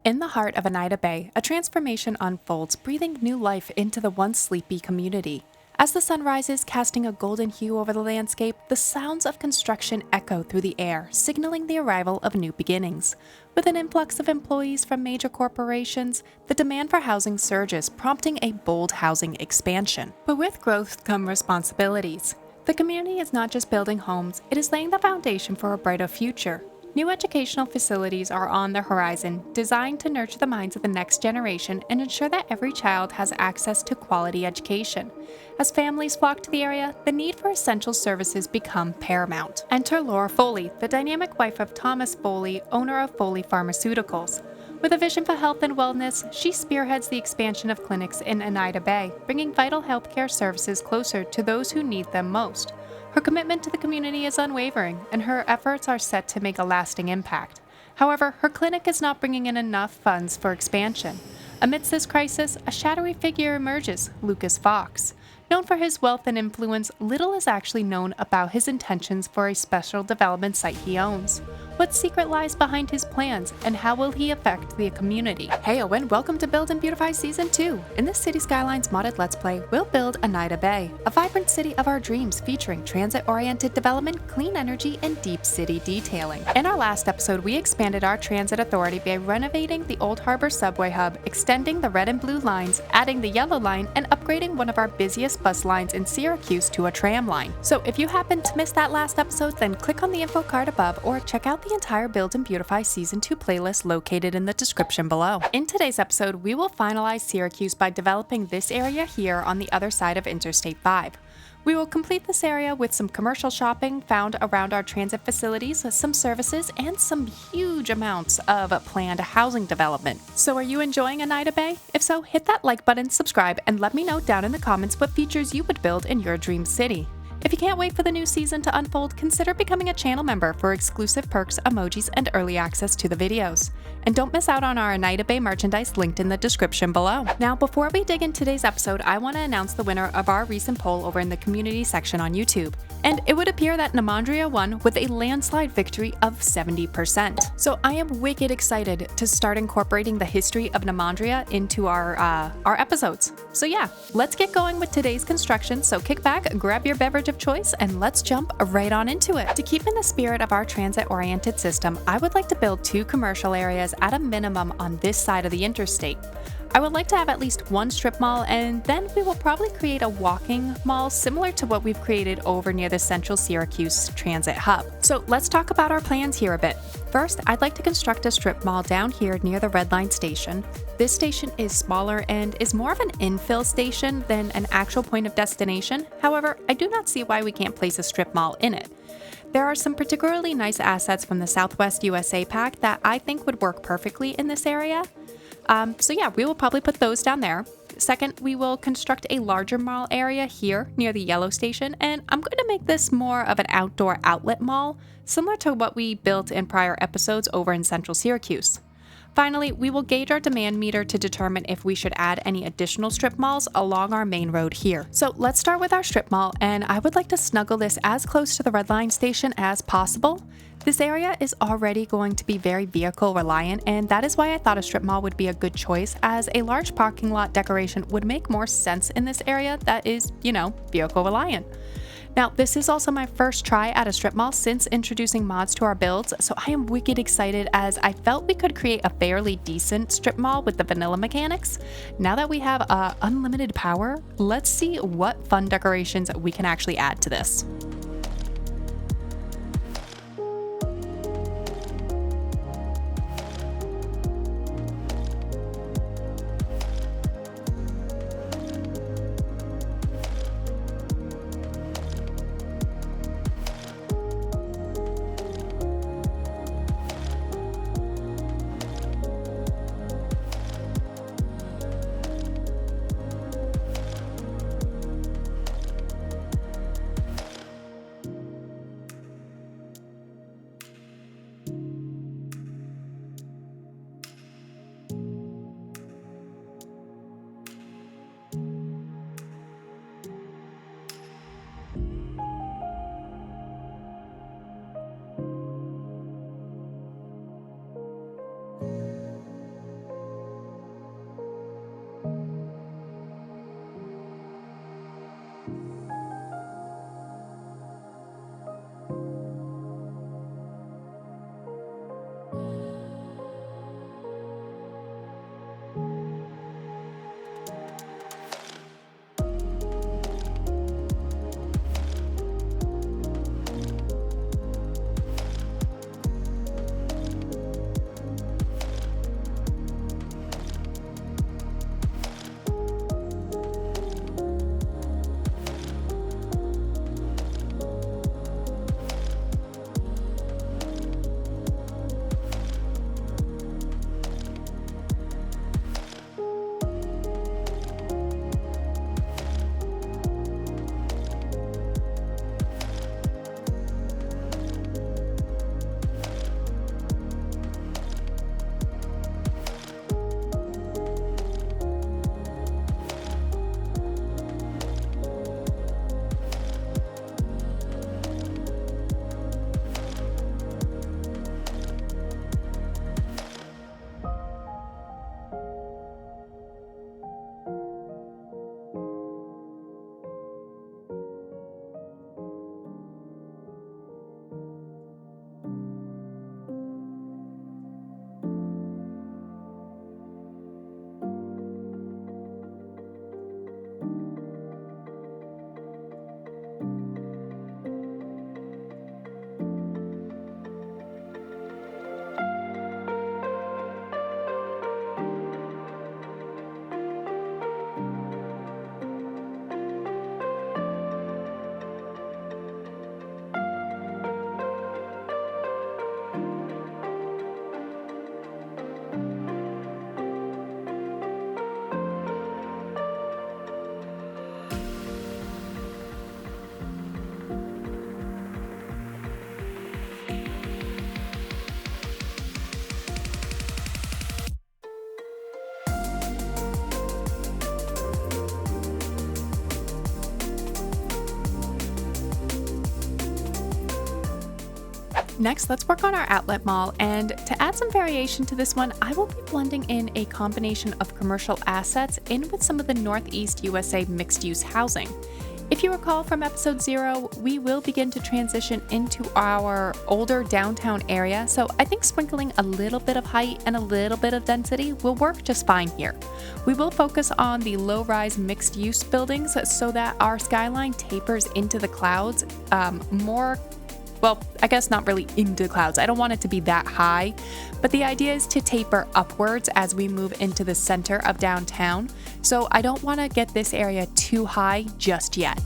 In the heart of Eneida Bay, a transformation unfolds, breathing new life into the once sleepy community. As the sun rises, casting a golden hue over the landscape, the sounds of construction echo through the air, signaling the arrival of new beginnings. With an influx of employees from major corporations, the demand for housing surges, prompting a bold housing expansion. But with growth come responsibilities. The community is not just building homes, it is laying the foundation for a brighter future. New educational facilities are on the horizon, designed to nurture the minds of the next generation and ensure that every child has access to quality education. As families flock to the area, the need for essential services become paramount. Enter Laura Foley, the dynamic wife of Thomas Foley, owner of Foley Pharmaceuticals. With a vision for health and wellness, she spearheads the expansion of clinics in Eneida Bay, bringing vital healthcare services closer to those who need them most. Her commitment to the community is unwavering, and her efforts are set to make a lasting impact. However, her clinic is not bringing in enough funds for expansion. Amidst this crisis, a shadowy figure emerges, Lucas Fox. Known for his wealth and influence, little is actually known about his intentions for a special development site he owns. What secret lies behind his plans, and how will he affect the community? Heyo and welcome to Build and Beautify Season 2. In this Cities Skylines modded Let's Play, we'll build Eneida Bay, a vibrant city of our dreams featuring transit-oriented development, clean energy, and deep city detailing. In our last episode, we expanded our transit authority by renovating the Old Harbor subway hub, extending the red and blue lines, adding the yellow line, and upgrading one of our busiest bus lines in Syracuse to a tram line. So if you happen to miss that last episode, then click on the info card above or check out the entire Build and Beautify Season 2 playlist located in the description below. In today's episode, we will finalize Syracuse by developing this area here on the other side of Interstate 5. We will complete this area with some commercial shopping found around our transit facilities, some services, and some huge amounts of planned housing development. So are you enjoying Eneida Bay? If so, hit that like button, subscribe, and let me know down in the comments what features you would build in your dream city. If you can't wait for the new season to unfold, consider becoming a channel member for exclusive perks, emojis, and early access to the videos. And don't miss out on our Eneida Bay merchandise linked in the description below. Now, before we dig into today's episode, I want to announce the winner of our recent poll over in the community section on YouTube. And it would appear that Namandria won with a landslide victory of 70%. So I am wicked excited to start incorporating the history of Namandria into our episodes. So yeah, let's get going with today's construction. So kick back, grab your beverage of choice, and let's jump right on into it. To keep in the spirit of our transit-oriented system, I would like to build 2 commercial areas at a minimum on this side of the interstate. I would like to have at least 1 strip mall, and then we will probably create a walking mall similar to what we've created over near the Central Syracuse Transit Hub. So let's talk about our plans here a bit. First, I'd like to construct a strip mall down here near the Red Line station. This station is smaller and is more of an infill station than an actual point of destination. However, I do not see why we can't place a strip mall in it. There are some particularly nice assets from the Southwest USA pack that I think would work perfectly in this area. So yeah, we will probably put those down there. Second, we will construct a larger mall area here near the Yellow Station, and I'm going to make this more of an outdoor outlet mall, similar to what we built in prior episodes over in Central Syracuse. Finally, we will gauge our demand meter to determine if we should add any additional strip malls along our main road here. So let's start with our strip mall, and I would like to snuggle this as close to the Red Line station as possible. This area is already going to be very vehicle reliant, and that is why I thought a strip mall would be a good choice, as a large parking lot decoration would make more sense in this area that is, vehicle reliant. Now, this is also my first try at a strip mall since introducing mods to our builds, so I am wicked excited as I felt we could create a fairly decent strip mall with the vanilla mechanics. Now that we have unlimited power, let's see what fun decorations we can actually add to this. Next, let's work on our outlet mall, and to add some variation to this one, I will be blending in a combination of commercial assets in with some of the Northeast USA mixed-use housing. If you recall from episode 0, we will begin to transition into our older downtown area, so I think sprinkling a little bit of height and a little bit of density will work just fine here. We will focus on the low-rise mixed-use buildings so that our skyline tapers into the clouds I guess not really into the clouds. I don't want it to be that high, but the idea is to taper upwards as we move into the center of downtown. So I don't want to get this area too high just yet.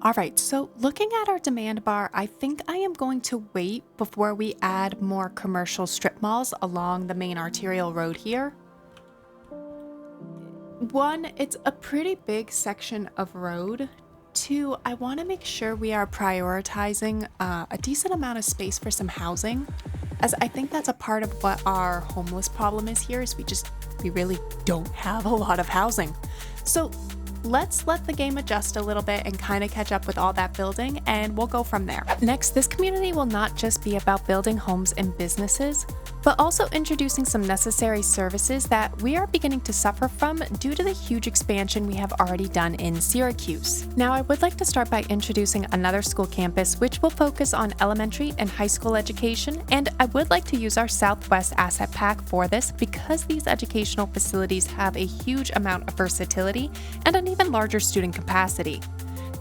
All right, so looking at our demand bar, I think I am going to wait before we add more commercial strip malls along the main arterial road here. One, it's a pretty big section of road. Two, I want to make sure we are prioritizing a decent amount of space for some housing, as I think that's a part of what our homeless problem is here, is we really don't have a lot of housing. So let's let the game adjust a little bit and kind of catch up with all that building, and we'll go from there. Next, this community will not just be about building homes and businesses, but also introducing some necessary services that we are beginning to suffer from due to the huge expansion we have already done in Syracuse. Now, I would like to start by introducing another school campus which will focus on elementary and high school education, and I would like to use our Southwest Asset Pack for this because these educational facilities have a huge amount of versatility and an even larger student capacity.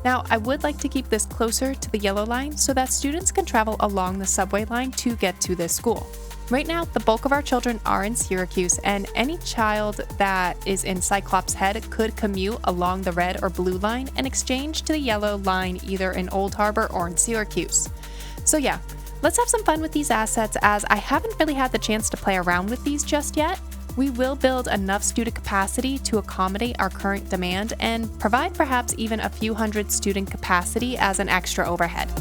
Now, I would like to keep this closer to the yellow line so that students can travel along the subway line to get to this school. Right now, the bulk of our children are in Syracuse, and any child that is in Cyclops Head could commute along the red or blue line and exchange to the yellow line either in Old Harbor or in Syracuse. So yeah, let's have some fun with these assets, as I haven't really had the chance to play around with these just yet. We will build enough student capacity to accommodate our current demand and provide perhaps even a few hundred student capacity as an extra overhead.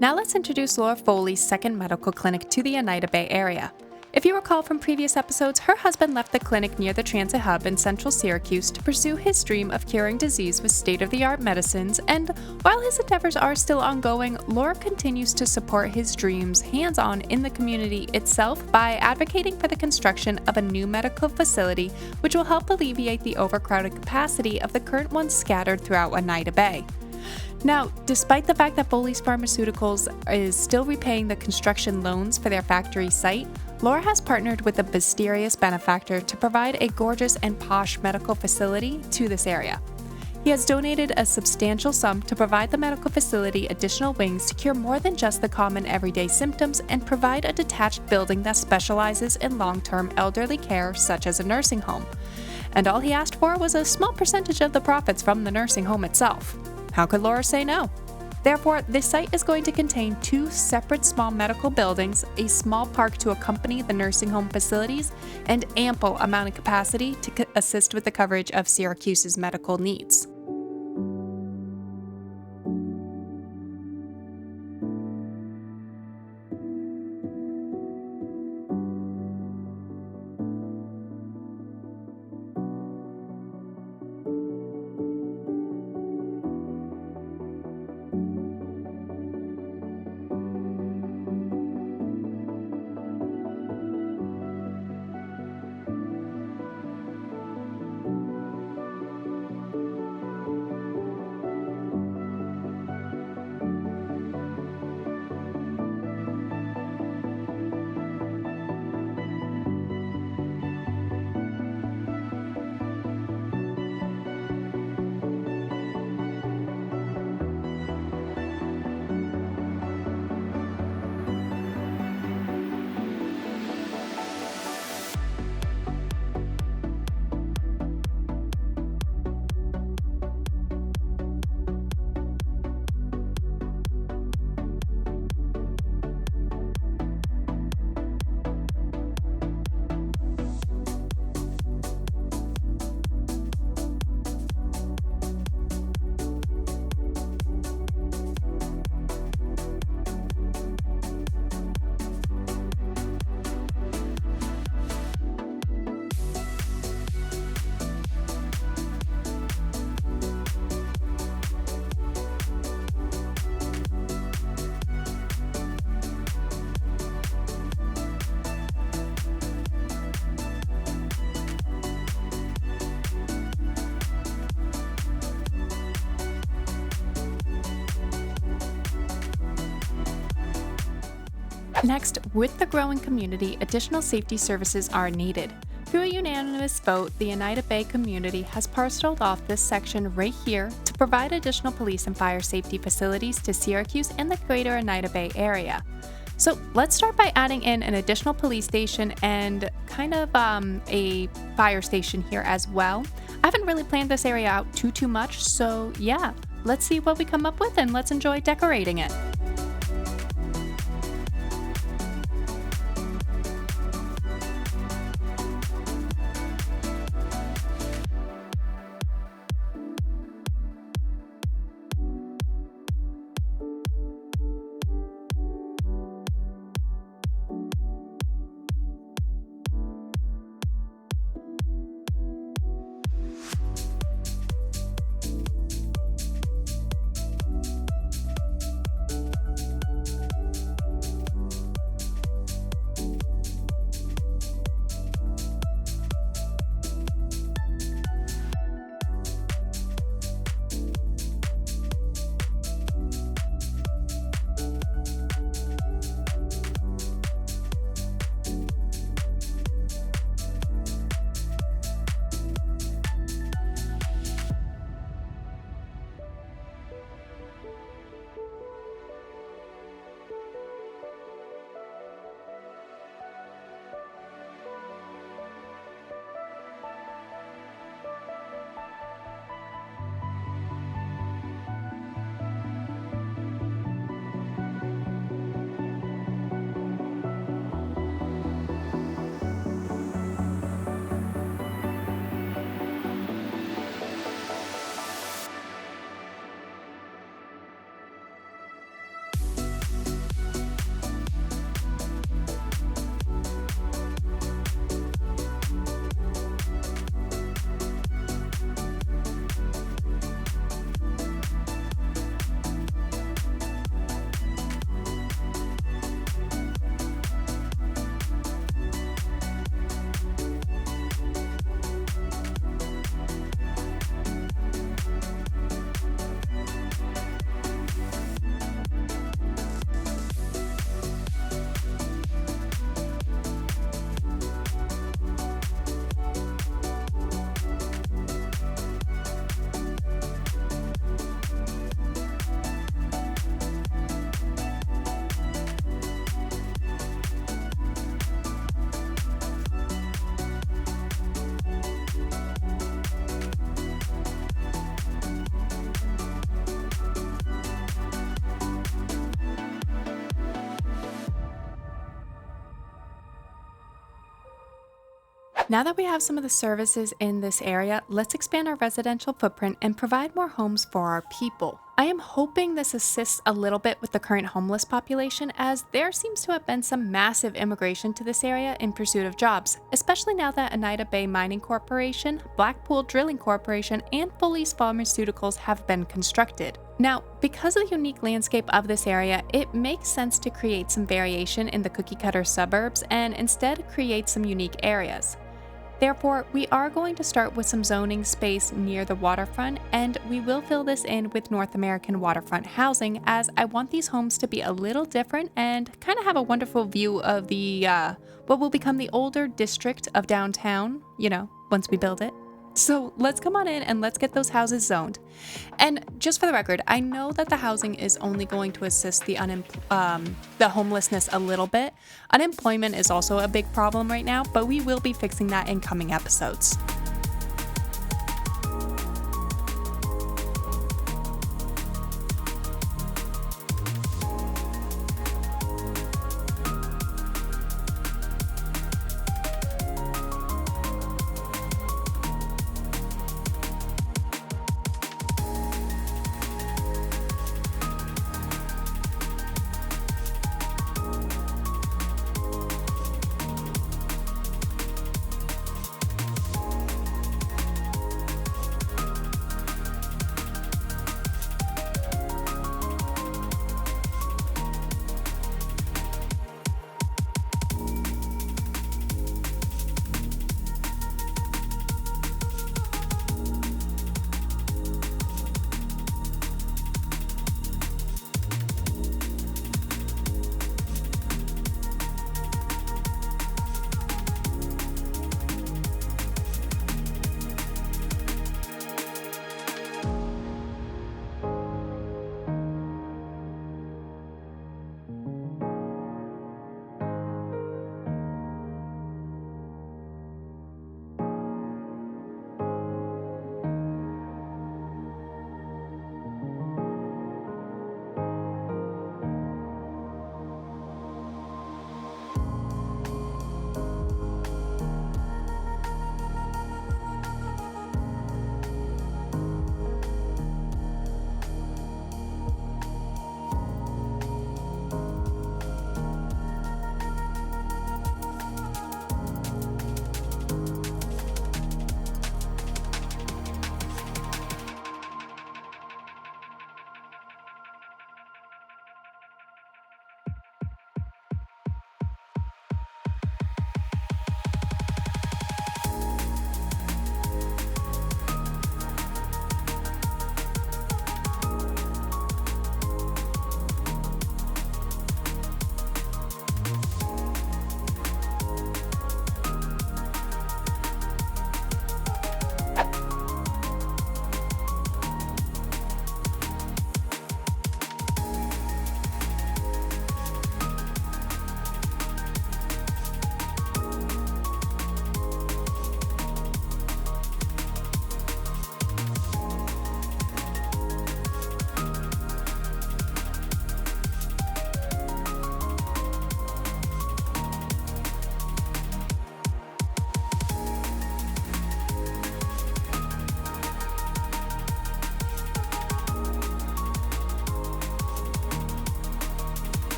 Now let's introduce Laura Foley's second medical clinic to the Eneida Bay area. If you recall from previous episodes, her husband left the clinic near the transit hub in central Syracuse to pursue his dream of curing disease with state-of-the-art medicines, and while his endeavors are still ongoing, Laura continues to support his dreams hands-on in the community itself by advocating for the construction of a new medical facility which will help alleviate the overcrowded capacity of the current ones scattered throughout Eneida Bay. Now, despite the fact that Foley's Pharmaceuticals is still repaying the construction loans for their factory site, Laura has partnered with a mysterious benefactor to provide a gorgeous and posh medical facility to this area. He has donated a substantial sum to provide the medical facility additional wings to cure more than just the common everyday symptoms and provide a detached building that specializes in long-term elderly care, such as a nursing home. And all he asked for was a small percentage of the profits from the nursing home itself. How could Laura say no? Therefore, this site is going to contain 2 separate small medical buildings, a small park to accompany the nursing home facilities, and ample amount of capacity to assist with the coverage of Syracuse's medical needs. Next, with the growing community, additional safety services are needed. Through a unanimous vote, the Eneida Bay community has parceled off this section right here to provide additional police and fire safety facilities to Syracuse and the greater Eneida Bay area. So let's start by adding in an additional police station and kind of a fire station here as well. I haven't really planned this area out too much, so yeah, let's see what we come up with and let's enjoy decorating it. Now that we have some of the services in this area, let's expand our residential footprint and provide more homes for our people. I am hoping this assists a little bit with the current homeless population, as there seems to have been some massive immigration to this area in pursuit of jobs, especially now that Eneida Bay Mining Corporation, Blackpool Drilling Corporation, and Foley's Pharmaceuticals have been constructed. Now, because of the unique landscape of this area, it makes sense to create some variation in the cookie-cutter suburbs and instead create some unique areas. Therefore, we are going to start with some zoning space near the waterfront, and we will fill this in with North American waterfront housing, as I want these homes to be a little different and kind of have a wonderful view of the what will become the older district of downtown, once we build it. So let's come on in and let's get those houses zoned. And just for the record, I know that the housing is only going to assist the homelessness a little bit. Unemployment is also a big problem right now, but we will be fixing that in coming episodes.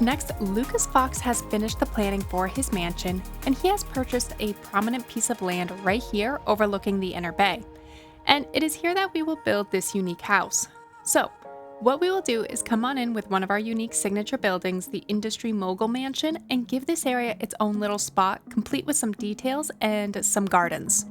Next, Lucas Fox has finished the planning for his mansion, and he has purchased a prominent piece of land right here overlooking the inner bay. And it is here that we will build this unique house. So, what we will do is come on in with one of our unique signature buildings, the Industry Mogul Mansion, and give this area its own little spot, complete with some details and some gardens.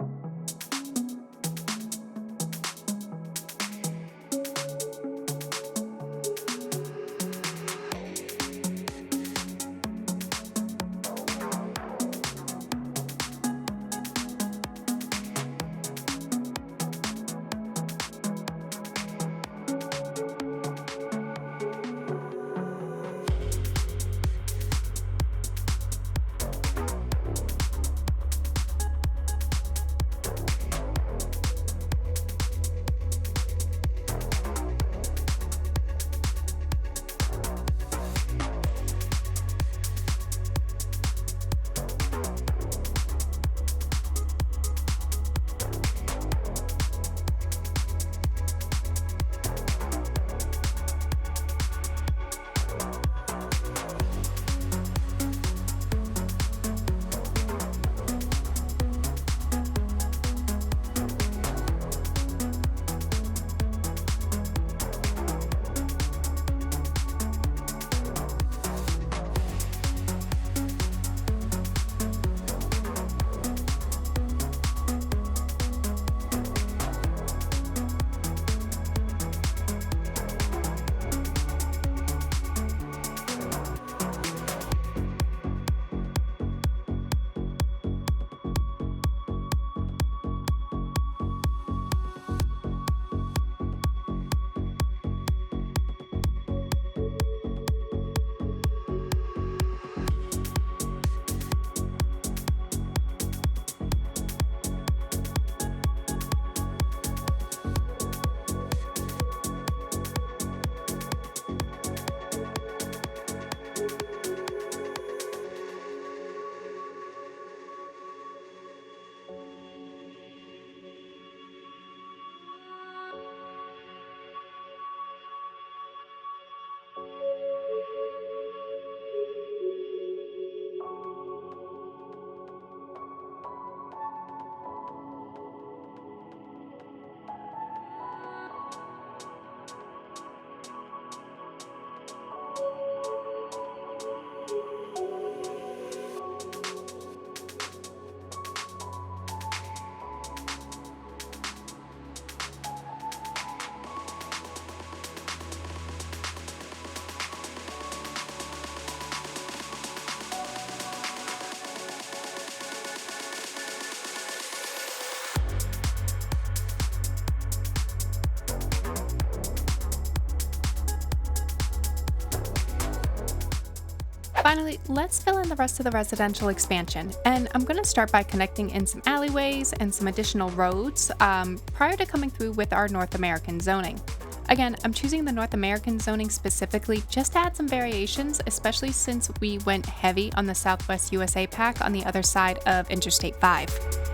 Finally, let's fill in the rest of the residential expansion, and I'm going to start by connecting in some alleyways and some additional roads prior to coming through with our North American zoning. Again, I'm choosing the North American zoning specifically just to add some variations, especially since we went heavy on the Southwest USA pack on the other side of Interstate 5.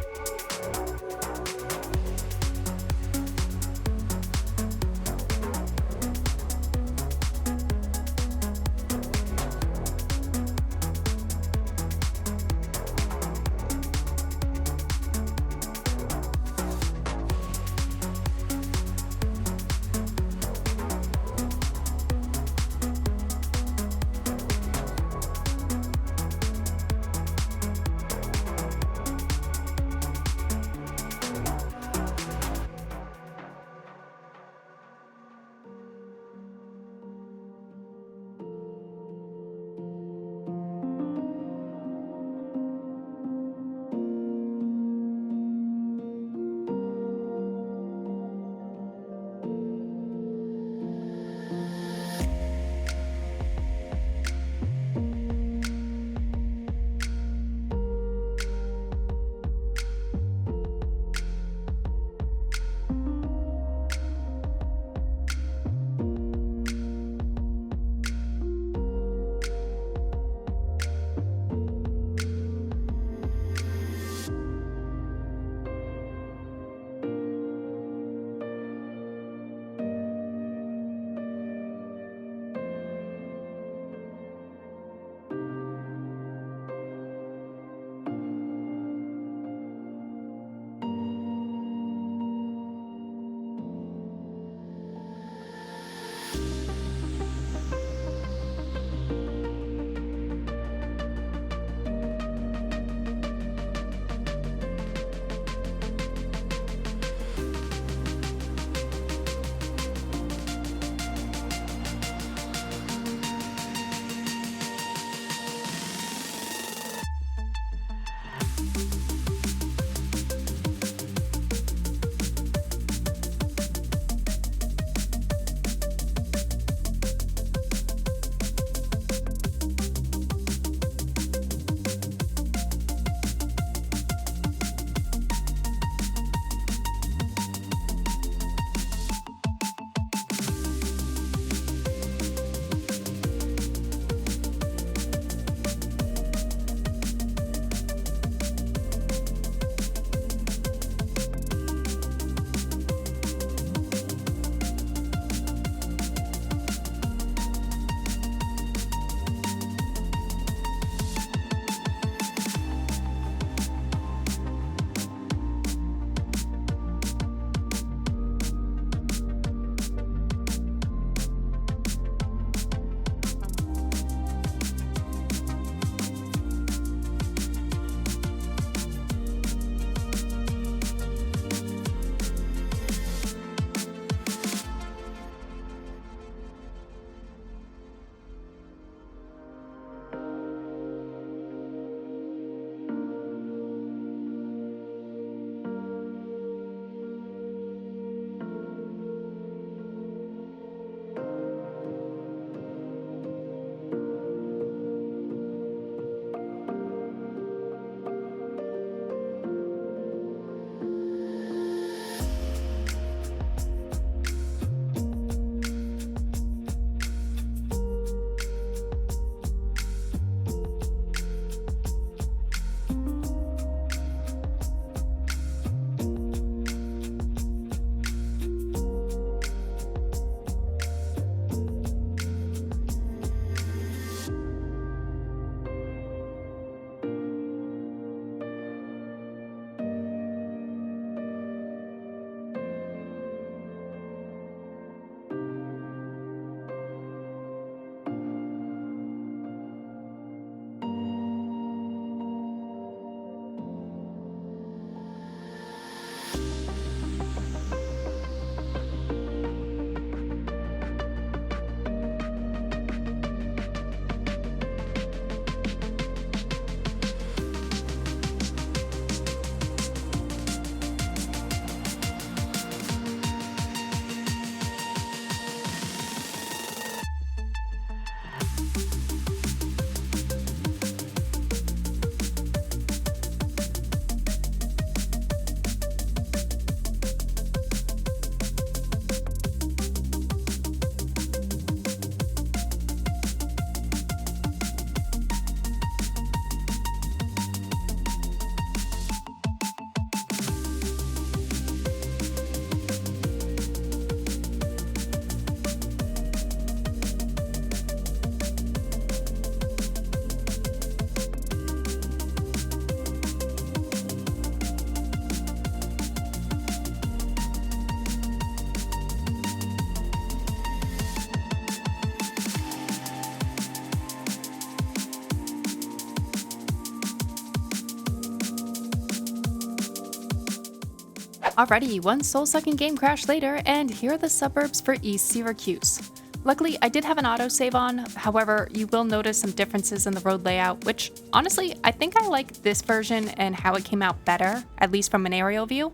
Alrighty, one soul-sucking game crash later, and here are the suburbs for East Syracuse. Luckily, I did have an autosave on, however, you will notice some differences in the road layout, which, honestly, I think I like this version and how it came out better, at least from an aerial view.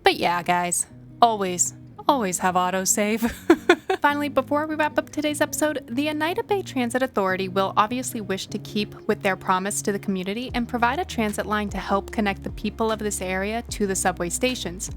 But yeah, guys, always have autosave. Finally, before we wrap up today's episode, the Eneida Bay Transit Authority will obviously wish to keep with their promise to the community and provide a transit line to help connect the people of this area to the subway stations.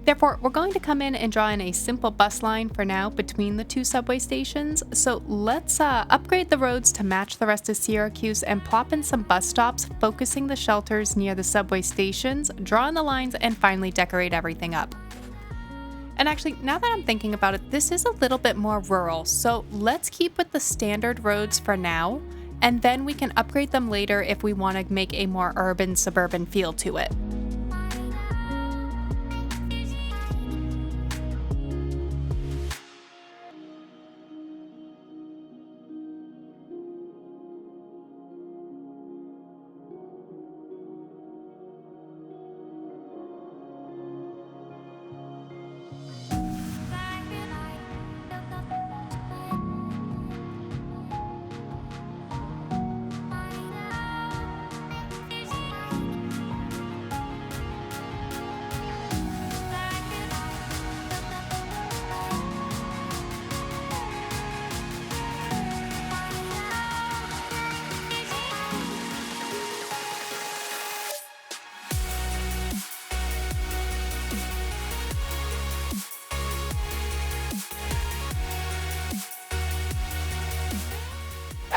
Therefore, we're going to come in and draw in a simple bus line for now between the two subway stations. So let's upgrade the roads to match the rest of Syracuse and plop in some bus stops, focusing the shelters near the subway stations, draw in the lines, and finally decorate everything up. And actually, now that I'm thinking about it, this is a little bit more rural, so let's keep with the standard roads for now, and then we can upgrade them later if we want to make a more urban, suburban feel to it.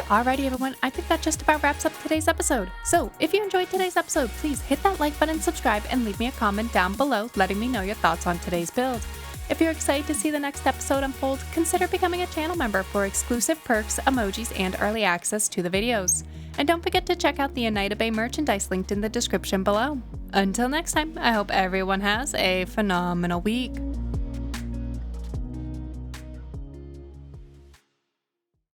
Alrighty everyone, I think that just about wraps up today's episode. So, if you enjoyed today's episode, please hit that like button, subscribe, and leave me a comment down below letting me know your thoughts on today's build. If you're excited to see the next episode unfold, consider becoming a channel member for exclusive perks, emojis, and early access to the videos. And don't forget to check out the Eneida Bay merchandise linked in the description below. Until next time, I hope everyone has a phenomenal week.